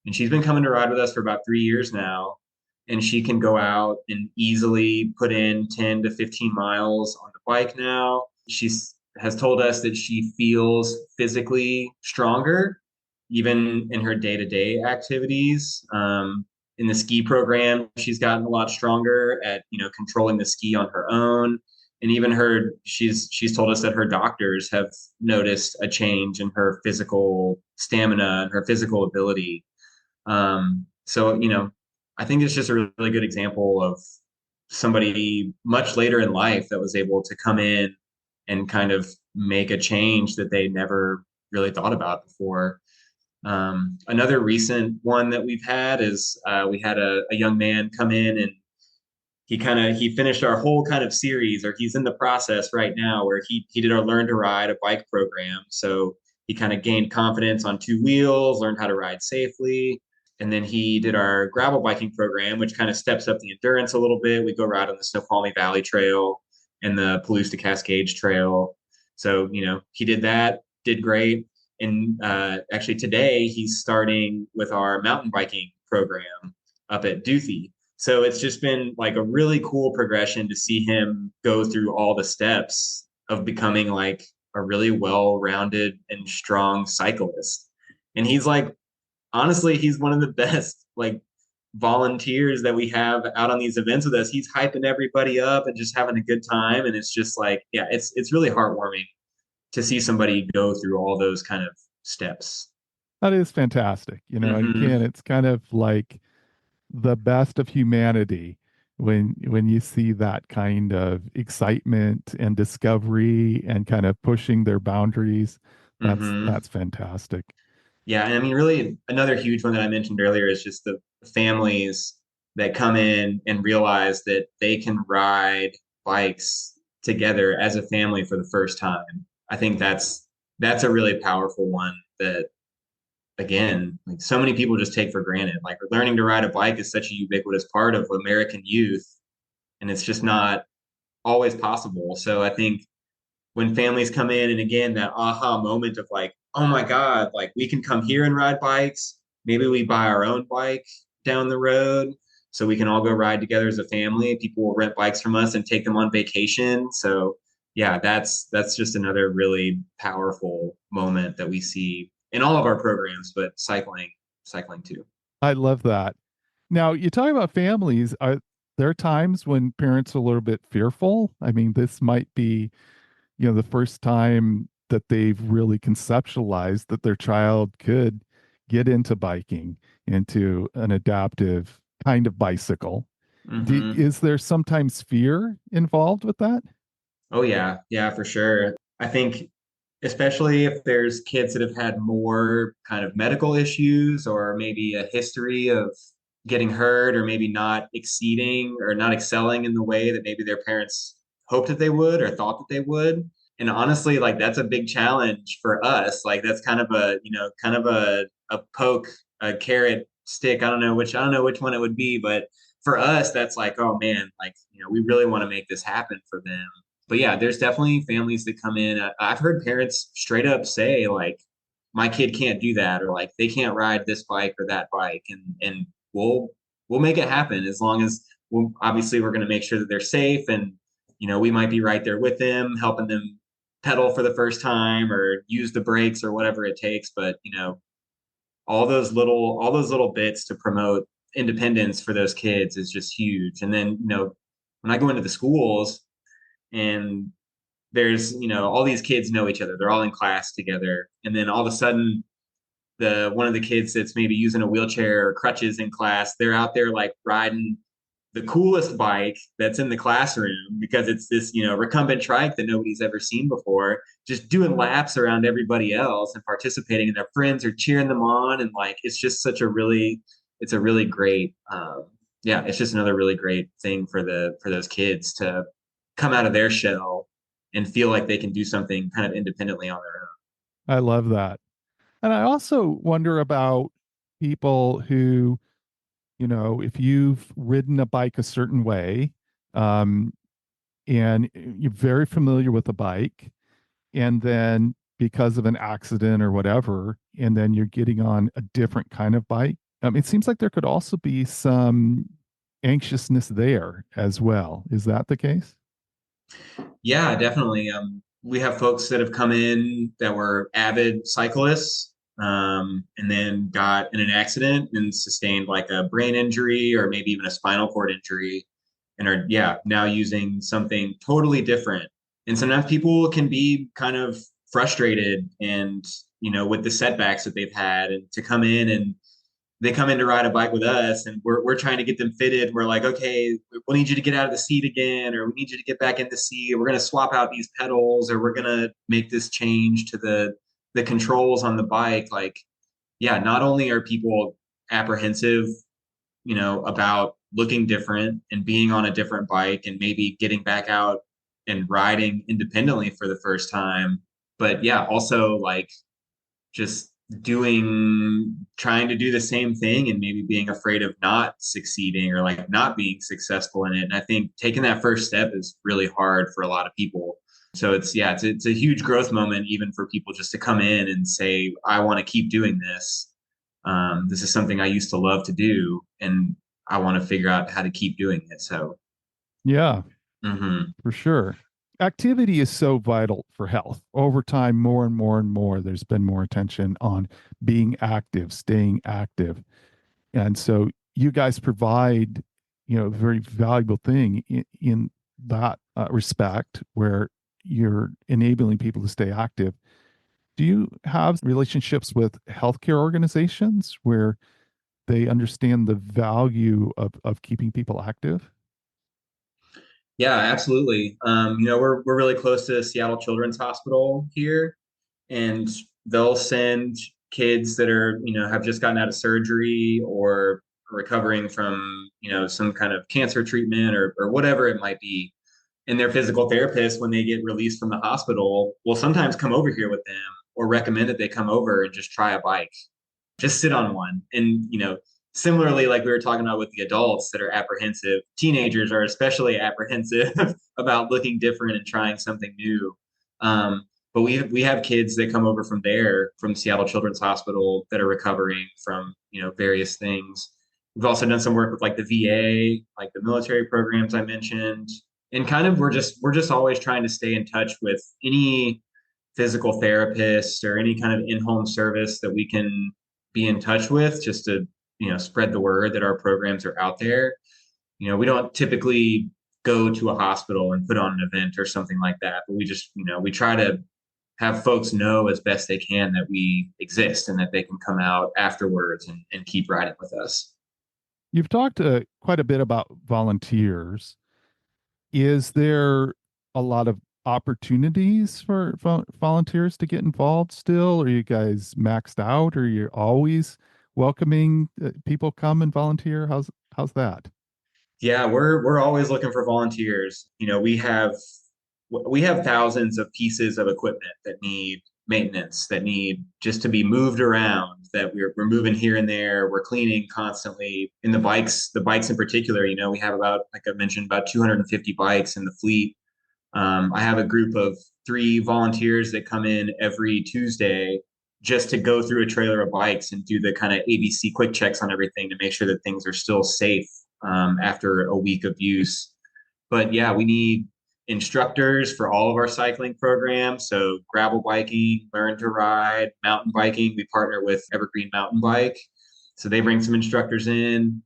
And she's been coming to ride with us for about 3 years now. And she can go out and easily put in 10 to 15 miles on the bike now. She has told us that she feels physically stronger, even in her day to day activities. In the ski program, she's gotten a lot stronger at controlling the ski on her own, and even she's told us that her doctors have noticed a change in her physical stamina and her physical ability. So I think it's just a really good example of somebody much later in life that was able to come in and kind of make a change that they never really thought about before. Another recent one that we've had is we had a young man come in and he finished our whole kind of series, or he's in the process right now where he did our learn to ride a bike program. So he kind of gained confidence on two wheels, learned how to ride safely. And then he did our gravel biking program, which kind of steps up the endurance a little bit. We go ride on the Snoqualmie Valley Trail and the Palouse to Cascades Trail. So, he did that, did great. And actually today he's starting with our mountain biking program up at Duthie. So it's just been like a really cool progression to see him go through all the steps of becoming like a really well-rounded and strong cyclist. And he's like, honestly, he's one of the best like volunteers that we have out on these events with us. He's hyping everybody up and just having a good time. And it's just like, yeah, it's really heartwarming to see somebody go through all those kind of steps. That is fantastic. Hmm. Again, it's kind of like the best of humanity when you see that kind of excitement and discovery and kind of pushing their boundaries. Hmm. That's fantastic. Yeah, and I mean, really, another huge one that I mentioned earlier is just the families that come in and realize that they can ride bikes together as a family for the first time. I think that's a really powerful one that, again, like so many people just take for granted. Like learning to ride a bike is such a ubiquitous part of American youth, and it's just not always possible. So I think when families come in and again that aha moment of like, oh my god, like we can come here and ride bikes, maybe we buy our own bike down the road so we can all go ride together as a family. People will rent bikes from us and take them on vacation. So yeah, that's just another really powerful moment that we see in all of our programs, but cycling too. I love that. Now, you talk about families. Are there times when parents are a little bit fearful? I mean, this might be, the first time that they've really conceptualized that their child could get into biking, into an adaptive kind of bicycle. Hmm. Is there sometimes fear involved with that? Oh yeah, yeah, for sure. I think especially if there's kids that have had more kind of medical issues or maybe a history of, getting hurt or maybe not exceeding or not excelling in the way that maybe their parents hoped that they would or thought that they would. And honestly, like that's a big challenge for us. Like that's kind of a, kind of a poke, a carrot stick. I don't know which one it would be, but for us, that's like, oh man, like, we really want to make this happen for them. But yeah, there's definitely families that come in. I've heard parents straight up say like, my kid can't do that, or like they can't ride this bike or that bike, and we'll we'll make it happen as long as obviously we're going to make sure that they're safe, and we might be right there with them, helping them pedal for the first time or use the brakes or whatever it takes. But all those little bits to promote independence for those kids is just huge. And then when I go into the schools and there's all these kids know each other, they're all in class together, and then all of a sudden the one of the kids that's maybe using a wheelchair or crutches in class, they're out there like riding the coolest bike that's in the classroom because it's this, recumbent trike that nobody's ever seen before, just doing laps around everybody else and participating, and their friends are cheering them on. And like, it's just it's a really great, yeah, it's just another really great thing for those kids to come out of their shell and feel like they can do something kind of independently on their own. I love that. And I also wonder about people who, if you've ridden a bike a certain way, um, and you're very familiar with the bike, and then because of an accident or whatever, and then you're getting on a different kind of bike, it seems like there could also be some anxiousness there as well. Is that the case? Yeah, definitely. We have folks that have come in that were avid cyclists, and then got in an accident and sustained like a brain injury or maybe even a spinal cord injury, and are, yeah, now using something totally different. And sometimes people can be kind of frustrated and, with the setbacks that they've had, and to come in and they come in to ride a bike with us, and we're trying to get them fitted. We're like, okay, we'll need you to get out of the seat again, or we need you to get back in the seat. We're going to swap out these pedals, or we're going to make this change to the controls on the bike. Like, yeah, not only are people apprehensive, about looking different and being on a different bike and maybe getting back out and riding independently for the first time, but yeah, also like just trying to do the same thing and maybe being afraid of not succeeding or like not being successful in it. And I think taking that first step is really hard for a lot of people. So it's a huge growth moment even for people just to come in and say, I want to keep doing this. This is something I used to love to do, and I want to figure out how to keep doing it. So, Yeah, mhm. for sure. Activity is so vital for health. Over time, more and more and more, there's been more attention on being active, staying active. And so you guys provide, a very valuable thing in that respect where you're enabling people to stay active. Do you have relationships with healthcare organizations where they understand the value of keeping people active? Yeah, absolutely. We're really close to Seattle Children's Hospital here, and they'll send kids that are, have just gotten out of surgery or recovering from, some kind of cancer treatment or whatever it might be. And their physical therapist, when they get released from the hospital, will sometimes come over here with them or recommend that they come over and just try a bike, just sit on one. And, similarly, like we were talking about with the adults that are apprehensive, teenagers are especially apprehensive about looking different and trying something new. But we have kids that come over from there, from Seattle Children's Hospital, that are recovering from, various things. We've also done some work with like the VA, like the military programs I mentioned. And kind of we're just always trying to stay in touch with any physical therapist or any kind of in-home service that we can be in touch with, just to spread the word that our programs are out there. We don't typically go to a hospital and put on an event or something like that, but we just we try to have folks know as best they can that we exist and that they can come out afterwards and keep riding with us. You've talked quite a bit about volunteers. Is there a lot of opportunities for volunteers to get involved still? Are you guys maxed out? Or are you always welcoming people come and volunteer? How's that? Yeah, we're always looking for volunteers. We have thousands of pieces of equipment that need maintenance, that need just to be moved around, that we're moving here and there. We're cleaning constantly. In the bikes in particular, we have about, like I mentioned, about 250 bikes in the fleet. I have a group of 3 volunteers that come in every Tuesday just to go through a trailer of bikes and do the kind of ABC quick checks on everything to make sure that things are still safe after a week of use. But yeah, we need instructors for all of our cycling programs. So gravel biking, learn to ride, mountain biking. We partner with Evergreen Mountain Bike. So they bring some instructors in.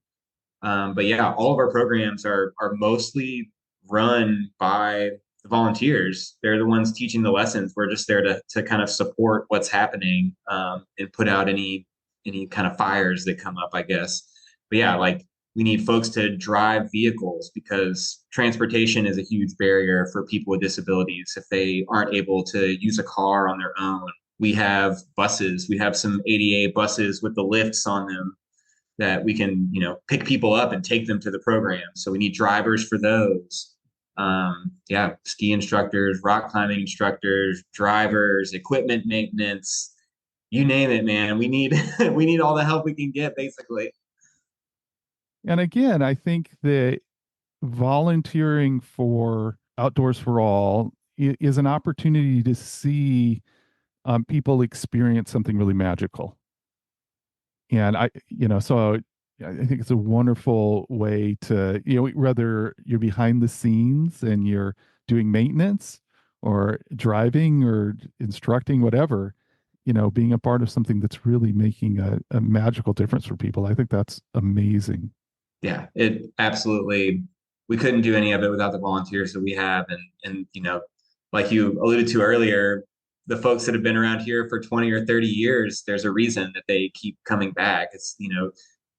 But yeah, all of our programs are mostly run by the volunteers. They're the ones teaching the lessons. We're just there to kind of support what's happening, and put out any kind of fires that come up, I guess. But yeah, like we need folks to drive vehicles because transportation is a huge barrier for people with disabilities if they aren't able to use a car on their own. We have buses. We have some ADA buses with the lifts on them that we can, pick people up and take them to the program. So we need drivers for those. Yeah, ski instructors, rock climbing instructors, drivers, equipment maintenance, you name it, man. We need we need all the help we can get, basically. And again, I think that volunteering for Outdoors for All is an opportunity to see people experience something really magical. And so I think it's a wonderful way to, whether you're behind the scenes and you're doing maintenance or driving or instructing, whatever, being a part of something that's really making a magical difference for people. I think that's amazing. Yeah, it absolutely. We couldn't do any of it without the volunteers that we have, and like you alluded to earlier, the folks that have been around here for 20 or 30 years, there's a reason that they keep coming back. It's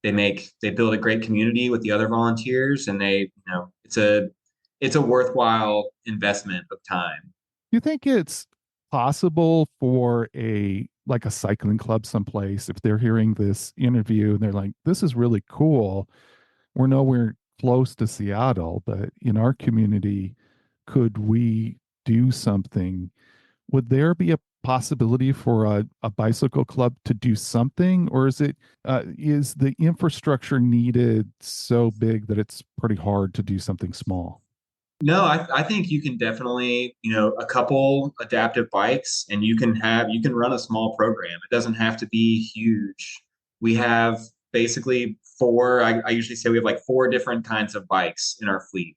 they build a great community with the other volunteers, and it's a worthwhile investment of time. Do you think it's possible for a cycling club someplace, if they're hearing this interview and they're like, this is really cool, we're nowhere close to Seattle, but in our community, could we do something? Would there be a possibility for a bicycle club to do something, or is the infrastructure needed so big that it's pretty hard to do something small? No, I think you can definitely, a couple adaptive bikes and you can run a small program. It doesn't have to be huge. We have basically I usually say we have like 4 different kinds of bikes in our fleet.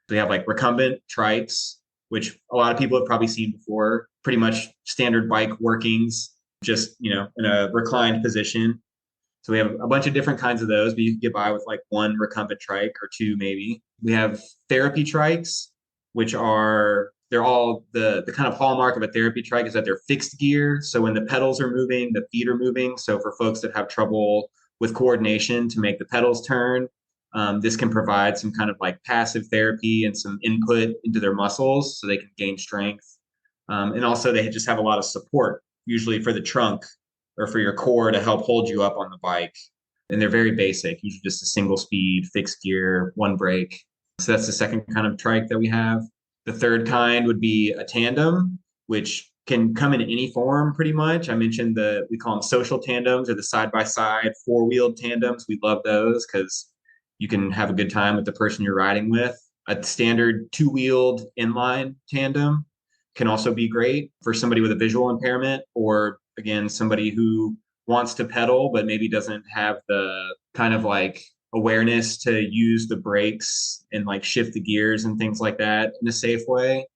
So we have like recumbent trikes, which a lot of people have probably seen before, pretty much standard bike workings, just, in a reclined position. So we have a bunch of different kinds of those, but you can get by with like one recumbent trike or 2 maybe. We have therapy trikes, which they're all the kind of hallmark of a therapy trike is that they're fixed gear. So when the pedals are moving, the feet are moving. So for folks that have trouble with coordination to make the pedals turn, this can provide some kind of like passive therapy and some input into their muscles so they can gain strength. And also they just have a lot of support, usually for the trunk or for your core to help hold you up on the bike. And they're very basic, usually just a single speed, fixed gear, one brake. So that's the second kind of trike that we have. The third kind would be a tandem, which can come in any form pretty much. I mentioned we call them social tandems or the side-by-side 4-wheeled tandems. We love those because you can have a good time with the person you're riding with. A standard 2-wheeled inline tandem can also be great for somebody with a visual impairment, or again, somebody who wants to pedal but maybe doesn't have the kind of like awareness to use the brakes and like shift the gears and things like that in a safe way.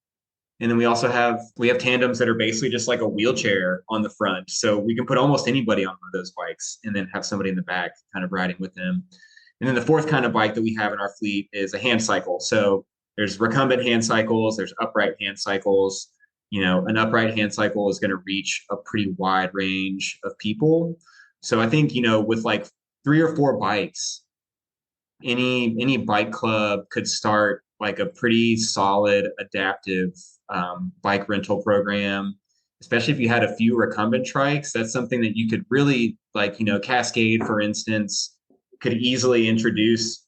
And then we have tandems that are basically just like a wheelchair on the front. So we can put almost anybody on one of those bikes and then have somebody in the back kind of riding with them. And then the fourth kind of bike that we have in our fleet is a hand cycle. So there's recumbent hand cycles, there's upright hand cycles. An upright hand cycle is going to reach a pretty wide range of people. So I think, with like 3 or 4 bikes, any bike club could start like a pretty solid adaptive bike rental program. especially if you had a few recumbent trikes, that's something that you could really like, Cascade, for instance, could easily introduce,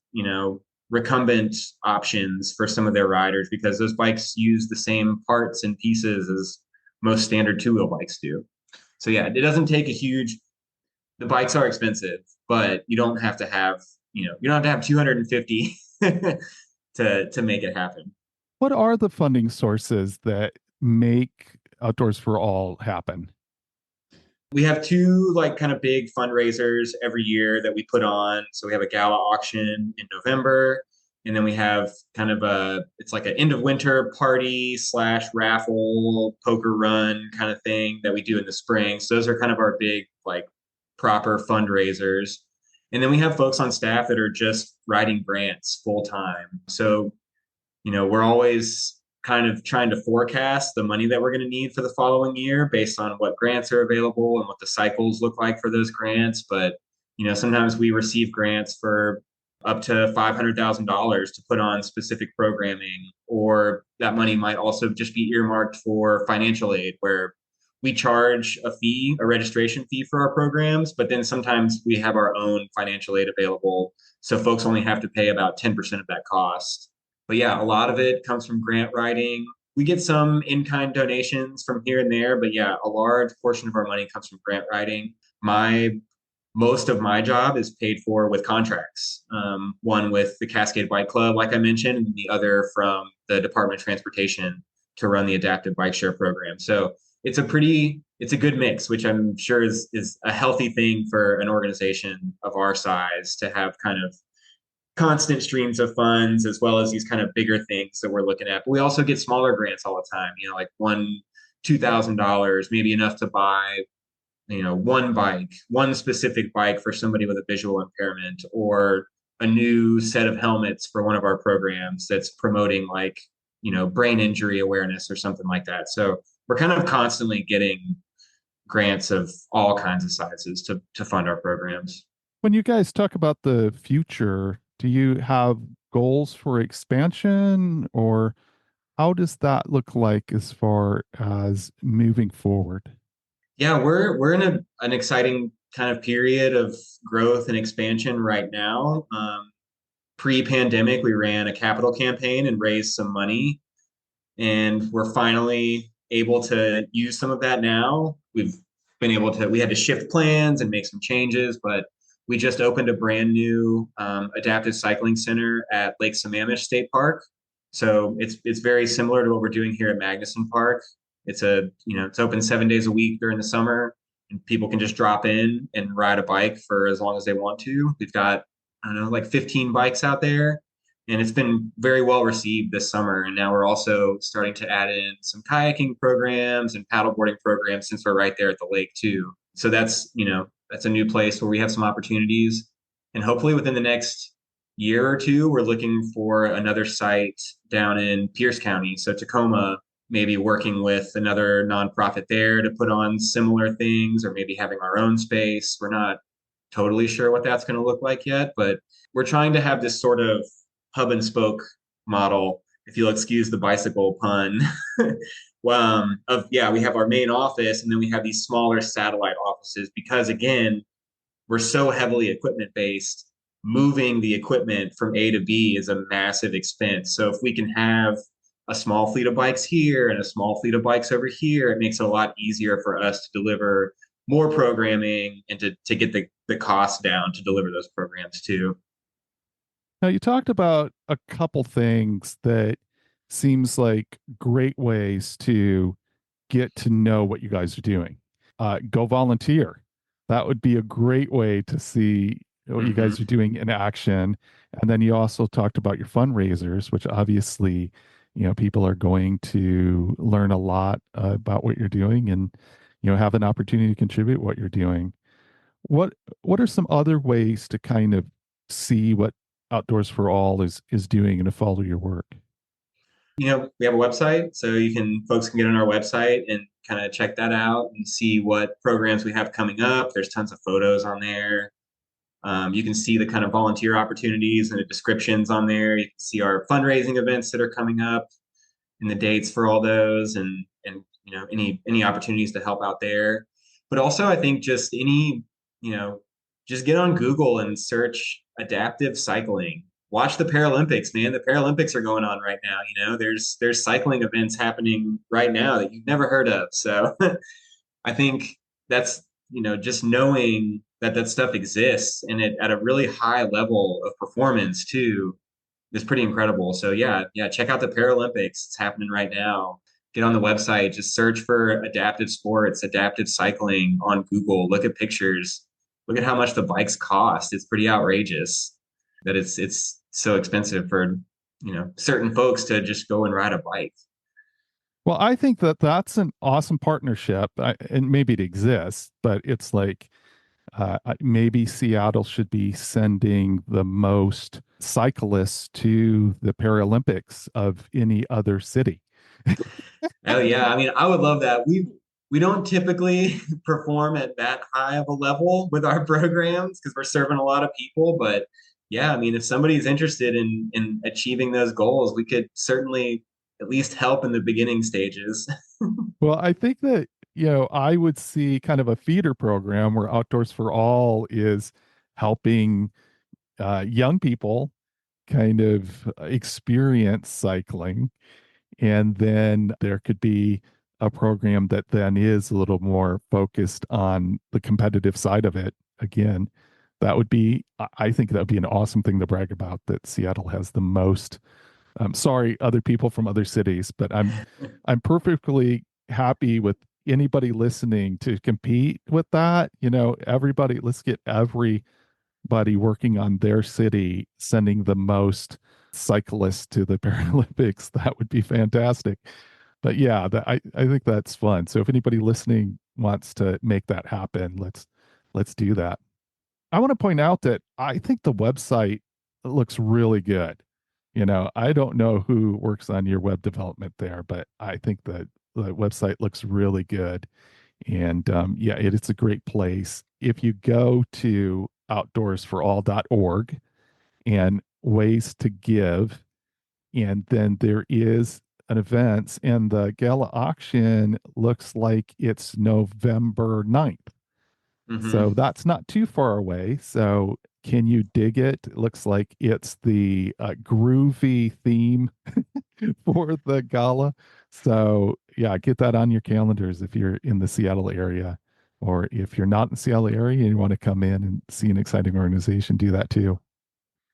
recumbent options for some of their riders because those bikes use the same parts and pieces as most standard two-wheel bikes do. So yeah, it doesn't take a huge, the bikes are expensive, but you don't have to have, you don't have to have 250 to make it happen. What are the funding sources that make Outdoors for All happen? We have two like kind of big fundraisers every year that we put on. So we have a gala auction in November, and then we have kind of it's like an end of winter party slash raffle poker run kind of thing that we do in the spring. So those are kind of our big like proper fundraisers. And then we have folks on staff that are just writing grants full time. So we're always kind of trying to forecast the money that we're going to need for the following year based on what grants are available and what the cycles look like for those grants. But, sometimes we receive grants for up to $500,000 to put on specific programming, or that money might also just be earmarked for financial aid where we charge a fee, a registration fee for our programs, but then sometimes we have our own financial aid available. So folks only have to pay about 10% of that cost. But yeah, a lot of it comes from grant writing. We get some in-kind donations from here and there, but yeah, a large portion of our money comes from grant writing. My Most of my job is paid for with contracts. One with the Cascade Bike Club, like I mentioned, and the other from the Department of Transportation to run the adaptive bike share program. So it's a good mix, which I'm sure is a healthy thing for an organization of our size to have kind of constant streams of funds as well as these kind of bigger things that we're looking at. But we also get smaller grants all the time, like $2,000, maybe enough to buy, one bike, one specific bike for somebody with a visual impairment, or a new set of helmets for one of our programs that's promoting like, brain injury awareness or something like that. So we're kind of constantly getting grants of all kinds of sizes to fund our programs. When you guys talk about the future, do you have goals for expansion, or how does that look like as far as moving forward? Yeah, we're in an exciting kind of period of growth and expansion right now. Pre-pandemic, we ran a capital campaign and raised some money, and we're finally able to use some of that now. We had to shift plans and make some changes, but we just opened a brand new adaptive cycling center at Lake Sammamish State Park. So it's very similar to what we're doing here at Magnuson Park. It's open 7 days a week during the summer, and people can just drop in and ride a bike for as long as they want to. We've got, I don't know, like 15 bikes out there, and it's been very well received this summer. And now we're also starting to add in some kayaking programs and paddleboarding programs since we're right there at the lake too. So that's a new place where we have some opportunities. And hopefully within the next year or two, we're looking for another site down in Pierce County. So Tacoma, maybe working with another nonprofit there to put on similar things, or maybe having our own space. We're not totally sure what that's going to look like yet, but we're trying to have this sort of hub and spoke model, if you'll excuse the bicycle pun. We have our main office, and then we have these smaller satellite offices because, again, we're so heavily equipment based. Moving the equipment from A to B is a massive expense. So if we can have a small fleet of bikes here and a small fleet of bikes over here, it makes it a lot easier for us to deliver more programming and to get the cost down to deliver those programs too. Now, you talked about a couple things that seems like great ways to get to know what you guys are doing. Go volunteer. That would be a great way to see what you Mm-hmm. guys are doing in action. And then you also talked about your fundraisers, which obviously, people are going to learn a lot about what you're doing and, have an opportunity to contribute what you're doing. What are some other ways to kind of see what Outdoors for All is doing and to follow your work? We have a website, so folks can get on our website and kind of check that out and see what programs we have coming up. There's tons of photos on there. You can see the kind of volunteer opportunities and the descriptions on there. You can see our fundraising events that are coming up and the dates for all those. And any opportunities to help out there. But also, I think just you know, just get on Google and search adaptive cycling. Watch the Paralympics, man. The Paralympics are going on right now. There's cycling events happening right now that you've never heard of. So I think that's, just knowing that that stuff exists and it at a really high level of performance too is pretty incredible. So yeah, check out the Paralympics. It's happening right now. Get on the website, just search for adaptive sports, adaptive cycling on Google. Look at pictures. Look at how much the bikes cost. It's pretty outrageous that it's so expensive for, certain folks to just go and ride a bike. Well, I think that that's an awesome partnership, and maybe it exists, but it's like maybe Seattle should be sending the most cyclists to the Paralympics of any other city. Oh yeah, I mean, I would love that. We don't typically perform at that high of a level with our programs because we're serving a lot of people, but yeah, I mean, if somebody's interested in achieving those goals, we could certainly at least help in the beginning stages. Well, I think that, I would see kind of a feeder program where Outdoors for All is helping young people kind of experience cycling. And then there could be a program that then is a little more focused on the competitive side of it. Again, I think that would be an awesome thing to brag about, that Seattle has the most. Sorry, other people from other cities, but I'm perfectly happy with anybody listening to compete with that. Everybody, let's get everybody working on their city sending the most cyclists to the Paralympics. That would be fantastic. But yeah, I think that's fun. So if anybody listening wants to make that happen, let's do that. I want to point out that I think the website looks really good. I don't know who works on your web development there, but I think that the website looks really good. And yeah, it's a great place. If you go to outdoorsforall.org and ways to give, and then there is an event, and the gala auction looks like it's November 9th. So Hmm. that's not too far away. So can you dig it? It looks like it's the groovy theme for the gala. So yeah, get that on your calendars if you're in the Seattle area, or if you're not in the Seattle area and you want to come in and see an exciting organization, do that too.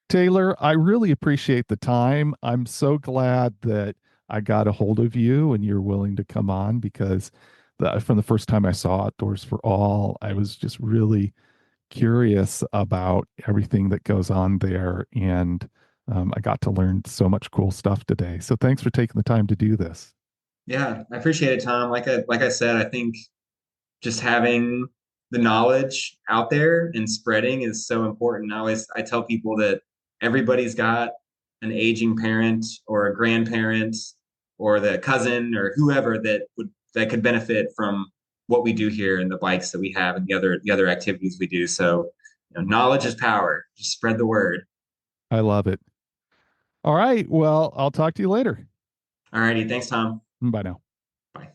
Taylor, I really appreciate the time. I'm so glad that I got a hold of you and you're willing to come on, because from the first time I saw Outdoors for All, I was just really curious about everything that goes on there. And I got to learn so much cool stuff today. So thanks for taking the time to do this. Yeah, I appreciate it, Tom. Like I said, I think just having the knowledge out there and spreading is so important. I tell people that everybody's got an aging parent or a grandparent or the cousin or whoever that could benefit from what we do here and the bikes that we have and the other activities we do. So, knowledge is power. Just spread the word. I love it. All right. Well, I'll talk to you later. All righty. Thanks, Tom. Bye now. Bye.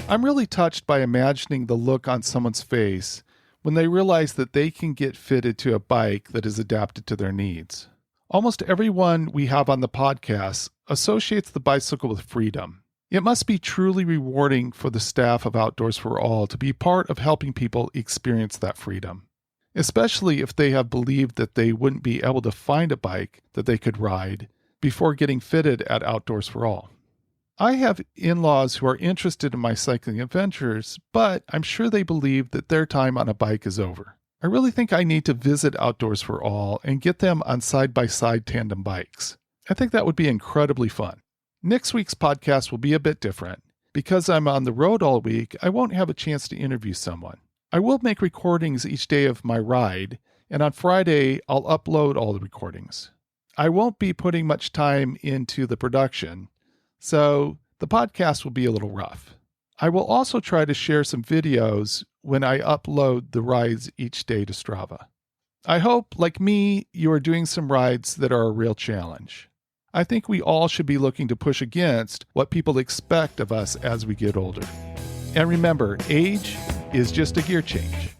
I'm really touched by imagining the look on someone's face when they realize that they can get fitted to a bike that is adapted to their needs. Almost everyone we have on the podcast associates the bicycle with freedom. It must be truly rewarding for the staff of Outdoors for All to be part of helping people experience that freedom, especially if they have believed that they wouldn't be able to find a bike that they could ride before getting fitted at Outdoors for All. I have in-laws who are interested in my cycling adventures, but I'm sure they believe that their time on a bike is over. I really think I need to visit Outdoors for All and get them on side-by-side tandem bikes. I think that would be incredibly fun. Next week's podcast will be a bit different. Because I'm on the road all week, I won't have a chance to interview someone. I will make recordings each day of my ride, and on Friday, I'll upload all the recordings. I won't be putting much time into the production, so the podcast will be a little rough. I will also try to share some videos when I upload the rides each day to Strava. I hope, like me, you are doing some rides that are a real challenge. I think we all should be looking to push against what people expect of us as we get older. And remember, age is just a gear change.